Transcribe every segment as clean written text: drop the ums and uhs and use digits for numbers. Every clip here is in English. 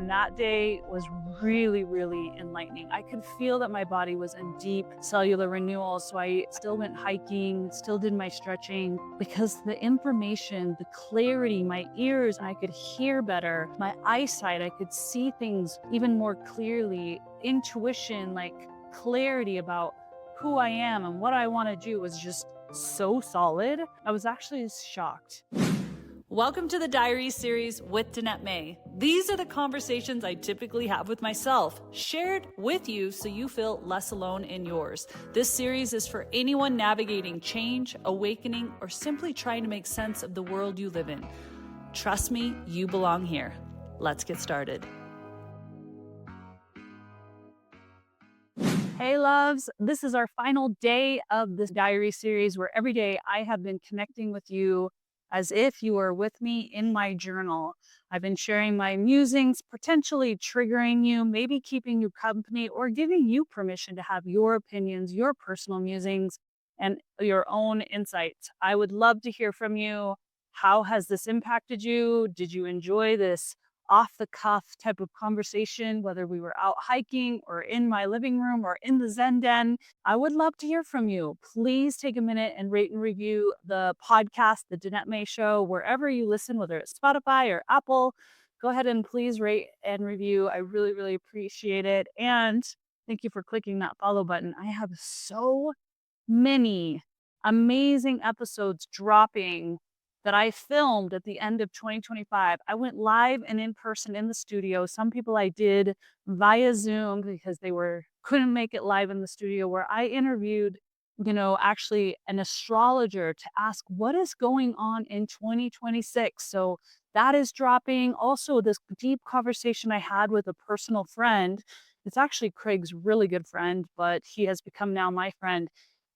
And that day was really, really enlightening. I could feel that my body was in deep cellular renewal. So I still went hiking, still did my stretching, because the information, the clarity, my ears, I could hear better. My eyesight, I could see things even more clearly. Intuition, like clarity about who I am and what I want to do was just so solid. I was actually shocked. Welcome to the Diary Series with Danette May. These are the conversations I typically have with myself, shared with you so you feel less alone in yours. This series is for anyone navigating change, awakening, or simply trying to make sense of the world you live in. Trust me, you belong here. Let's get started. Hey loves, this is our final day of this diary series where every day I have been connecting with you as if you are with me in my journal. I've been sharing my musings, potentially triggering you, maybe keeping you company, or giving you permission to have your opinions, your personal musings, and your own insights. I would love to hear from you. How has this impacted you? Did you enjoy this off the cuff type of conversation, whether we were out hiking or in my living room or in the Zen den? I would love to hear from you. Please take a minute and rate and review the podcast, The Danette May Show, wherever you listen, whether it's Spotify or Apple. Go ahead and please rate and review. I really, really appreciate it. And thank you for clicking that follow button. I have so many amazing episodes dropping that I filmed at the end of 2025. I went live and in person in the studio. Some people I did via Zoom because they couldn't make it live in the studio, where I interviewed, actually an astrologer to ask what is going on in 2026. So that is dropping. Also, this deep conversation I had with a personal friend. It's actually Craig's really good friend, but he has become now my friend,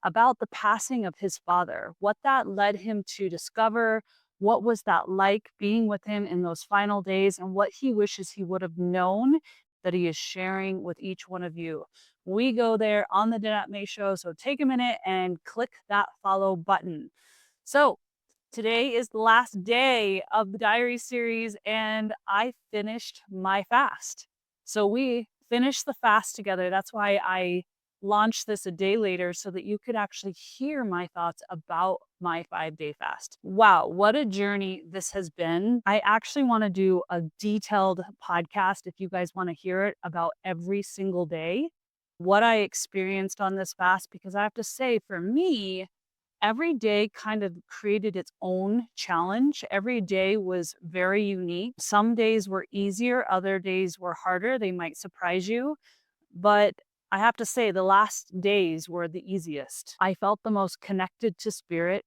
about the passing of his father, what that led him to discover, what was that like being with him in those final days, and what he wishes he would have known that he is sharing with each one of you. We go there on the Danette May Show, so take a minute and click that follow button. So today is the last day of the diary series, and I finished my fast. So we finished the fast together. That's why I launched this a day later, so that you could actually hear my thoughts about my 5-day fast. Wow, what a journey this has been. I actually want to do a detailed podcast, if you guys want to hear it, about every single day, what I experienced on this fast, because I have to say, for me, every day kind of created its own challenge. Every day was very unique. Some days were easier, other days were harder. They might surprise you. But I have to say, the last days were the easiest. I felt the most connected to spirit.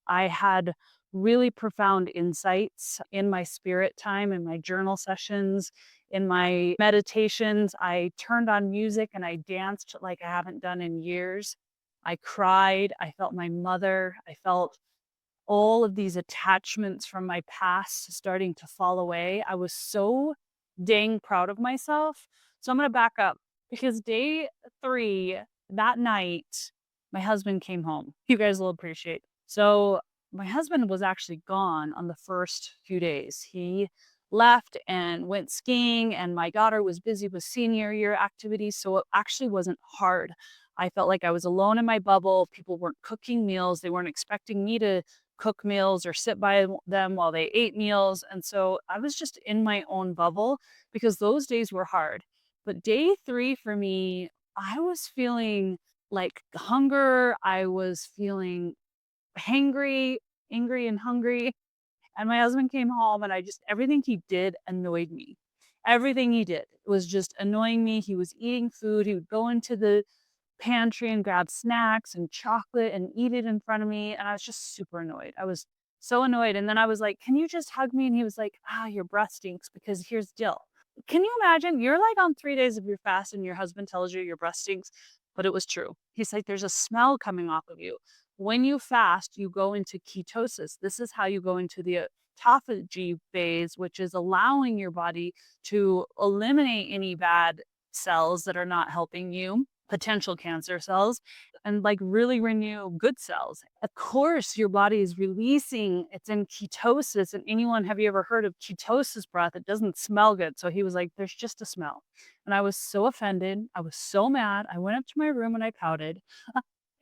I had really profound insights in my spirit time, in my journal sessions, in my meditations. I turned on music and I danced like I haven't done in years. I cried. I felt my mother. I felt all of these attachments from my past starting to fall away. I was so dang proud of myself. So I'm going to back up, because day 3, that night, my husband came home. You guys will appreciate. So my husband was actually gone on the first few days. He left and went skiing, and my daughter was busy with senior year activities. So it actually wasn't hard. I felt like I was alone in my bubble. People weren't cooking meals. They weren't expecting me to cook meals or sit by them while they ate meals. And so I was just in my own bubble, because those days were hard. But day 3 for me, I was feeling like hunger. I was feeling hangry, angry and hungry. And my husband came home, and everything he did annoyed me. Everything he did was just annoying me. He was eating food. He would go into the pantry and grab snacks and chocolate and eat it in front of me. And I was just super annoyed. I was so annoyed. And then I was like, "Can you just hug me?" And he was like, "Your breath stinks, because here's dill." Can you imagine? You're like on 3 days of your fast and your husband tells you your breath stinks, but it was true. He's like, "There's a smell coming off of you." When you fast, you go into ketosis. This is how you go into the autophagy phase, which is allowing your body to eliminate any bad cells that are not helping you. potential cancer cells and like really renew good cells. Of course, your body is releasing, it's in ketosis. And anyone, have you ever heard of ketosis breath? It doesn't smell good. So he was like, there's just a smell. And I was so offended. I was so mad. I went up to my room and I pouted.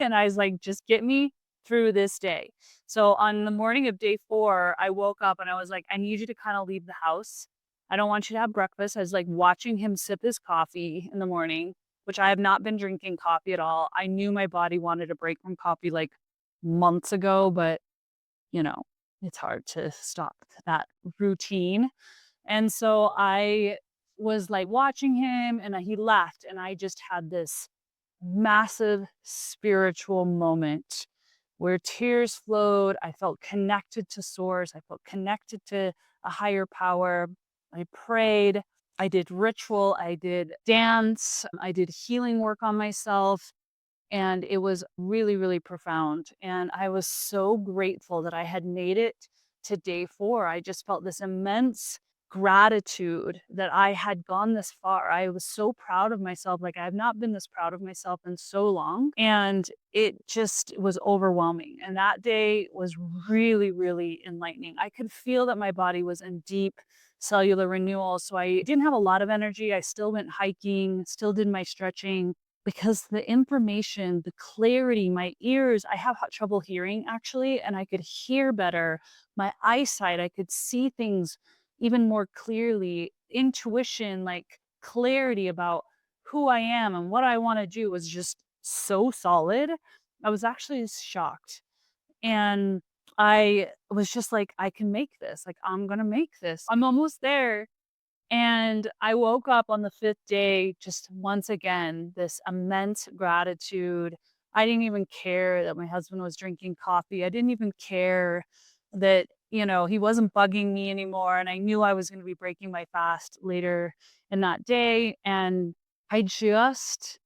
And I was like, just get me through this day. So on the morning of day 4, I woke up and I was like, I need you to kind of leave the house. I don't want you to have breakfast. I was like watching him sip his coffee in the morning, which I have not been drinking coffee at all. I knew my body wanted a break from coffee like months ago, but you know, it's hard to stop that routine. And so I was like watching him and he left and I just had this massive spiritual moment where tears flowed. I felt connected to source. I felt connected to a higher power. I prayed. I did ritual. I did dance. I did healing work on myself. And it was really, really profound. And I was so grateful that I had made it to day 4. I just felt this immense gratitude that I had gone this far. I was so proud of myself. Like I have not been this proud of myself in so long. And it just was overwhelming. And that day was really, really enlightening. I could feel that my body was in deep cellular renewal. So I didn't have a lot of energy. I still went hiking, still did my stretching because the information, the clarity, my ears, I have trouble hearing actually, and I could hear better. My eyesight, I could see things even more clearly. Intuition, like clarity about who I am and what I want to do was just so solid. I was actually shocked. And I was just like, I can make this. Like, I'm going to make this. I'm almost there. And I woke up on the 5th day, just once again, this immense gratitude. I didn't even care that my husband was drinking coffee. I didn't even care that, he wasn't bugging me anymore. And I knew I was going to be breaking my fast later in that day. And I just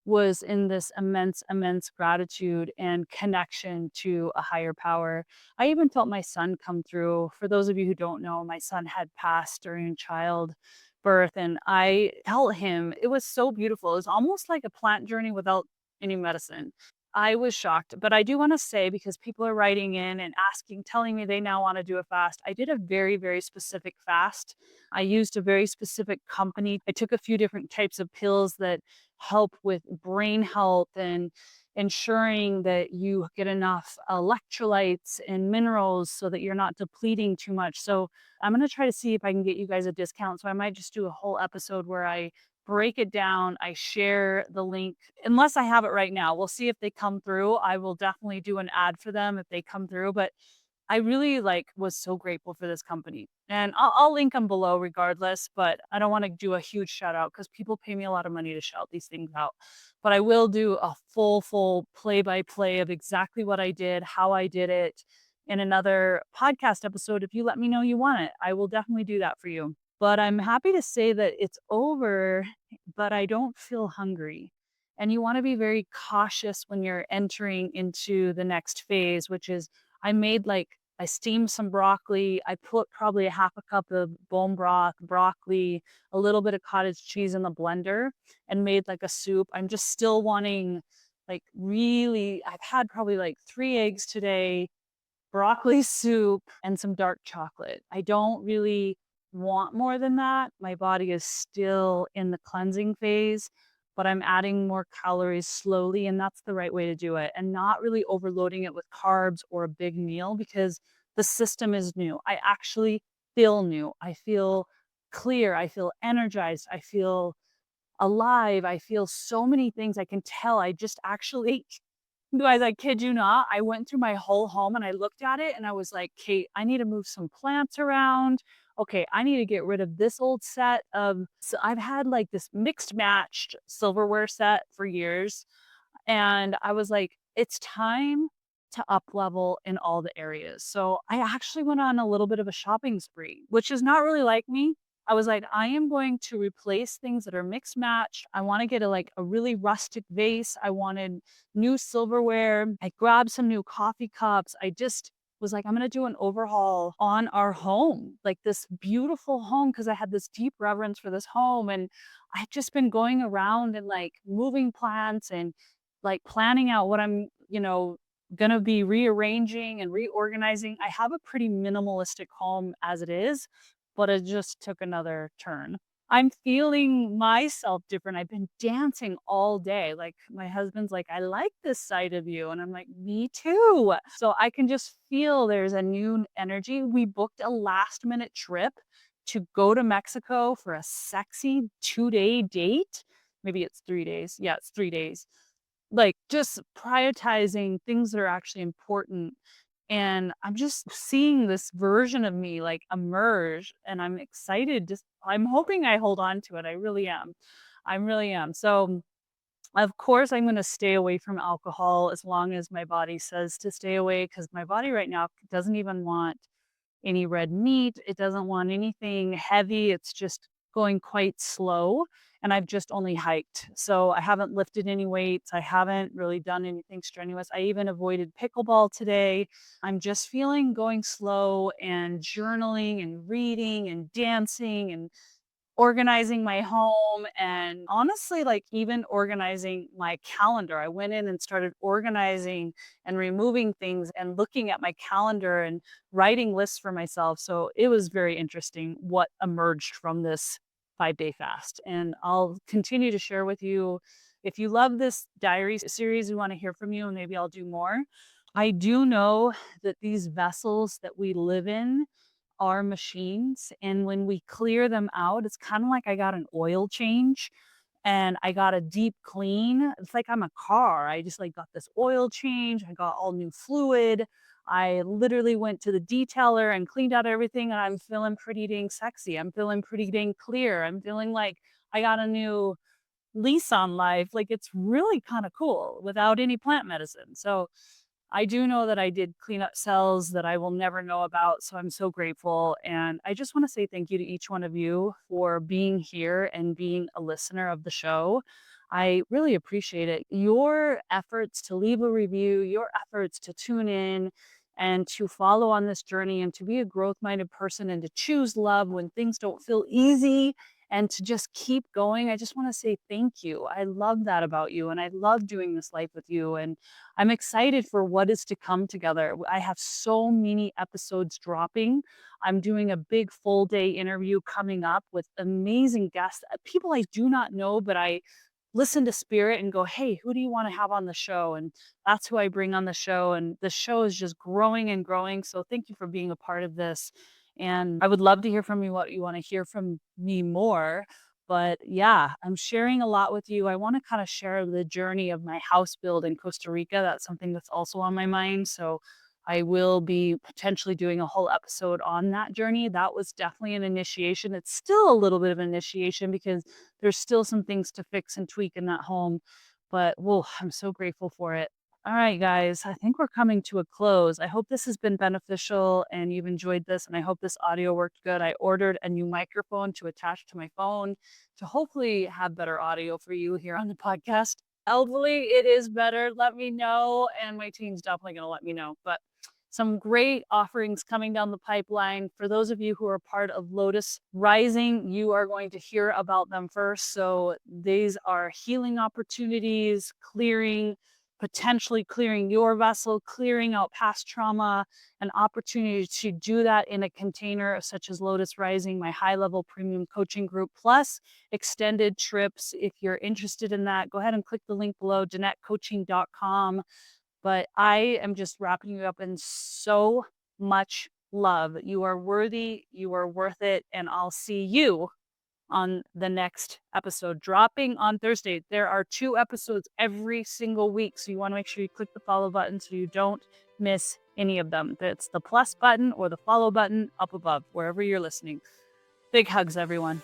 was in this immense, immense gratitude and connection to a higher power. I even felt my son come through. For those of you who don't know, my son had passed during childbirth, and I felt him. It was so beautiful. It was almost like a plant journey without any medicine. I was shocked, but I do want to say because people are writing in and asking, telling me they now want to do a fast. I did a very, very specific fast. I used a very specific company. I took a few different types of pills that help with brain health and ensuring that you get enough electrolytes and minerals so that you're not depleting too much. So I'm going to try to see if I can get you guys a discount. So I might just do a whole episode where I break it down. I share the link unless I have it right now. We'll see if they come through. I will definitely do an ad for them if they come through, but I really was so grateful for this company. And I'll link them below regardless, but I don't want to do a huge shout out because people pay me a lot of money to shout these things out. But I will do a full play by play of exactly what I did, how I did it in another podcast episode. If you let me know you want it, I will definitely do that for you. But I'm happy to say that it's over, but I don't feel hungry. And you want to be very cautious when you're entering into the next phase, which is I steamed some broccoli. I put probably a half a cup of bone broth, broccoli, a little bit of cottage cheese in the blender and made like a soup. I'm just still wanting I've had probably like 3 eggs today, broccoli soup, and some dark chocolate. I don't really want more than that. My body is still in the cleansing phase, but I'm adding more calories slowly, and that's the right way to do it, and not really overloading it with carbs or a big meal because the system is new. I actually feel new. I feel clear. I feel energized. I feel alive. I feel so many things. I can tell. I just actually guys, I kid you not, I went through my whole home and I looked at it and I was like, Kate, I need to move some plants around. Okay, I need to get rid of this old set of, so I've had like this mixed matched silverware set for years. And I was like, it's time to up level in all the areas. So I actually went on a little bit of a shopping spree, which is not really like me. I was like, I am going to replace things that are mixed match. I want to get a really rustic vase. I wanted new silverware. I grabbed some new coffee cups. I just was like, I'm going to do an overhaul on our home, like this beautiful home, because I had this deep reverence for this home. And I've just been going around and like moving plants and like planning out what I'm, going to be rearranging and reorganizing. I have a pretty minimalistic home as it is, but it just took another turn. I'm feeling myself different. I've been dancing all day. Like my husband's like, I like this side of you. And I'm like, me too. So I can just feel there's a new energy. We booked a last minute trip to go to Mexico for a sexy 2-day date. Maybe it's 3 days. Yeah, it's 3 days. Like just prioritizing things that are actually important. And I'm just seeing this version of me like emerge, and I'm excited. Just I'm hoping I hold on to it. I really am. I really am. So of course I'm going to stay away from alcohol as long as my body says to stay away, because my body right now doesn't even want any red meat. It doesn't want anything heavy. It's just going quite slow. And I've just only hiked. So I haven't lifted any weights. I haven't really done anything strenuous. I even avoided pickleball today. I'm just feeling going slow and journaling and reading and dancing and organizing my home, and honestly, like even organizing my calendar. I went in and started organizing and removing things and looking at my calendar and writing lists for myself. So it was very interesting what emerged from this 5-day fast. And I'll continue to share with you. If you love this diary series, we want to hear from you, and maybe I'll do more. I do know that these vessels that we live in are machines, and when we clear them out, it's kind of like I got an oil change and I got a deep clean. It's like I'm a car. I just like got this oil change. I got all new fluid. I literally went to the detailer and cleaned out everything, and I'm feeling pretty dang sexy. I'm feeling pretty dang clear. I'm feeling like I got a new lease on life. Like it's really kind of cool without any plant medicine. So I do know that I did clean up cells that I will never know about, so I'm so grateful. And I just want to say thank you to each one of you for being here and being a listener of the show. I really appreciate it. Your efforts to leave a review, your efforts to tune in and to follow on this journey and to be a growth minded person and to choose love when things don't feel easy and to just keep going. I just want to say thank you. I love that about you. And I love doing this life with you. And I'm excited for what is to come together. I have so many episodes dropping. I'm doing a big full day interview coming up with amazing guests, people I do not know, but I listen to spirit and go, hey, who do you want to have on the show? And that's who I bring on the show. And the show is just growing and growing. So thank you for being a part of this. And I would love to hear from you what you want to hear from me more. But yeah, I'm sharing a lot with you. I want to kind of share the journey of my house build in Costa Rica. That's something that's also on my mind. So I will be potentially doing a whole episode on that journey. That was definitely an initiation. It's still a little bit of an initiation because there's still some things to fix and tweak in that home. But whoa, I'm so grateful for it. All right, guys, I think we're coming to a close. I hope this has been beneficial and you've enjoyed this, and I hope this audio worked good. I ordered a new microphone to attach to my phone to hopefully have better audio for you here on the podcast. Hopefully, it is better. Let me know, and my team's definitely going to let me know. But some great offerings coming down the pipeline. For those of you who are part of Lotus Rising, you are going to hear about them first. So these are healing opportunities, potentially clearing your vessel, clearing out past trauma, an opportunity to do that in a container such as Lotus Rising, my high-level premium coaching group, plus extended trips. If you're interested in that, go ahead and click the link below, danettecoaching.com. But I am just wrapping you up in so much love. You are worthy, you are worth it, and I'll see you on the next episode dropping on Thursday. There are 2 episodes every single week, so you want to make sure you click the follow button so you don't miss any of them. It's the plus button or the follow button up above, wherever you're listening. Big hugs, everyone.